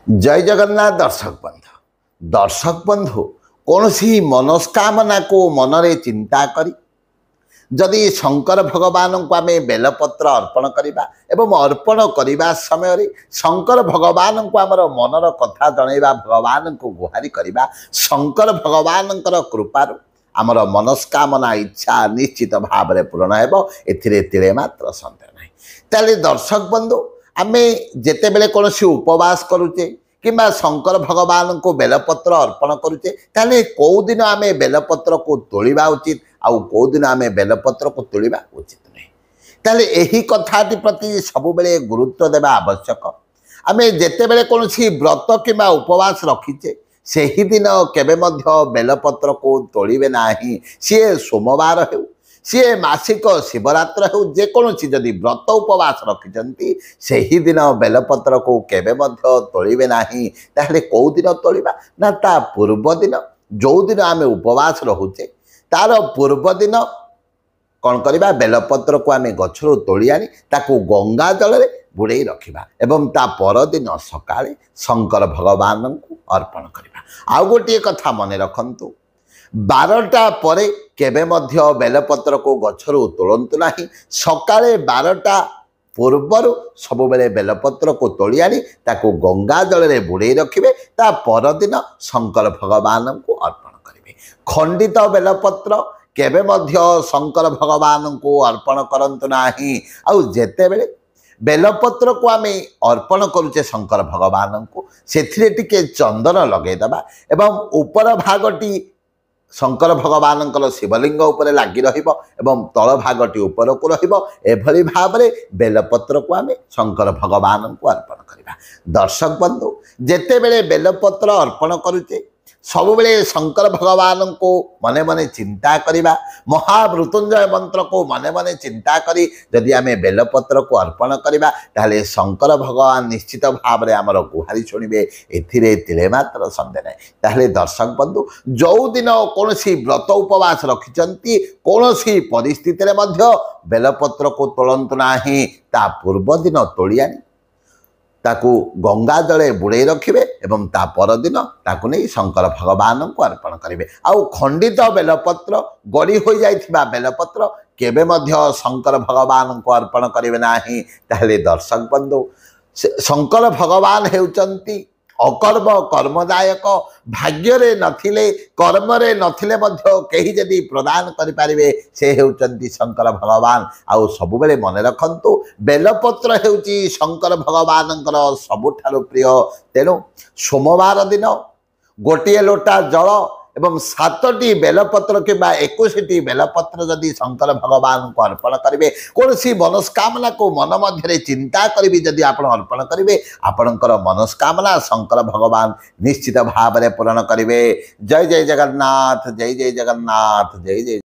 जय जगन्नाथ दर्शक बंधु कौन सी मनस्कामना को मनरे चिंता करी जदि शंकर भगवान को आम बेलपत्र अर्पण करवा एवं अर्पण करने समय शंकर भगवान को आमर मनर कथा जनइबा भगवान को गुहारी करवा शंकर भगवान कृपार आमर मनस्कामना इच्छा निश्चित भाव में पूरण हो एथिरे मात्र सन्देह नहीं। ताले दर्शक बंधु आम जिते बड़े कौन उपवास करुचे कि शंकर भगवान को बेलपत्र अर्पण करुचे ताले कौ दिन आम बेलपत्र को तोड़ा उचित आउ कौ दिन आम बेलपत्र को तोड़ा उचित नहीं। ताले यही कथाटी प्रति सब बेले गुरुत्व देवा आवश्यक। आम जिते बड़े कौन व्रत कि उपवास रखीचे से ही दिन केबे मध्य बेलपत्र को तोड़े ना सी सोमवार हो सी मासिक शिवरात्र हो जेकोसी जदि व्रत उपवास रखिंट से ही दिन बेलपत्र को केबे मध्य तोड़े ना ताहले कौ दिन तोड़ा ना ता पूर्व दिन जो दिन आम उपवास रोचे तार पूर्व दिन कौन करवा बेलपत्र को आम गचर तोड़ी आनी ताकू गंगा जल में बुड़े रखा एवं ता परदिन सकाळे शंकर भगवान को अर्पण करवा। आउ गोटे कथा मन रखंतु 12टा परे केबे मध्य बेलपत्र को गचर तोड़तु ना सकाळे 12टा पूर्वर सब बेले बेलपत्र को तोड़ी आनी ताकू गंगा जल में बुड़े रखिए ता परदिन शंकर भगवान को अर्पण करेंगे। खंडित बेलपत्र केबे मध्य शंकर भगवान को अर्पण करंतु नाही। आउ जेते बेले बेलपत्र को आम अर्पण करुचे शंकर भगवान को से टिके चंदन लगेदबा एवं ऊपर भागटी शंकर भगवान शिवलिंग उपर लगी एवं तल भागटी ऊपर को एभली भाव में बेलपत्र को आम शंकर भगवान को अर्पण करवा। दर्शक बंधु जेते बेले बेलपत्र अर्पण करुचे सब बेले शंकर भगवान को मने मने चिंता करवा महामृत्युंजय मंत्र को मने मने चिंता करी जदि आम बेलपत्र को अर्पण करवा ताहले शंकर भगवान निश्चित भाव में आमर गुहारी शुणिबे एथिरे तिले मात्र सन्देह नहीं। ताहले दर्शक बंधु जो दिन कौन व्रत उपवास रखिंट कौन परिस्थिति रे मध्य बेलपत्र को तोड़तु ना ता पूर्व दिन तोड़ी आनी ताकू गंगा जले बुड़े रखिए एवं ता परदिन ताकू नहीं शंकर भगवान को अर्पण करेंगे। आउ खंडित बेलपत्र गड़ी हो जाइथिबा बेलपत्र केबे मध्य शंकर भगवान को अर्पण करेंगे ना ताहले दर्शक बंधु शंकर भगवान हेउचंती अकर्म कर्मदायक भाग्य रे नथिले कर्म रे नथिले मध्य केही जदि प्रदान करि पारिबे से हेउचंती शंकर भगवान। आउ सब बेले मन रखंतु बेलपत्र हेउची शंकर भगवानंकर सबुठारु प्रिय तेणु सोमवार दिन गोटे लोटा जल एवं 7टी बेलपत्र कि 21टी बेलपत्र जदि शंकर भगवान को अर्पण करेंगे कौन सी मनस्कामना को मन मध्य चिंता करी जदि आप अर्पण करेंगे आपणकर मनस्कामना शंकर भगवान निश्चित भाव में पूरण करेंगे। जय जय जगन्नाथ जय जय जगन्नाथ जय जय।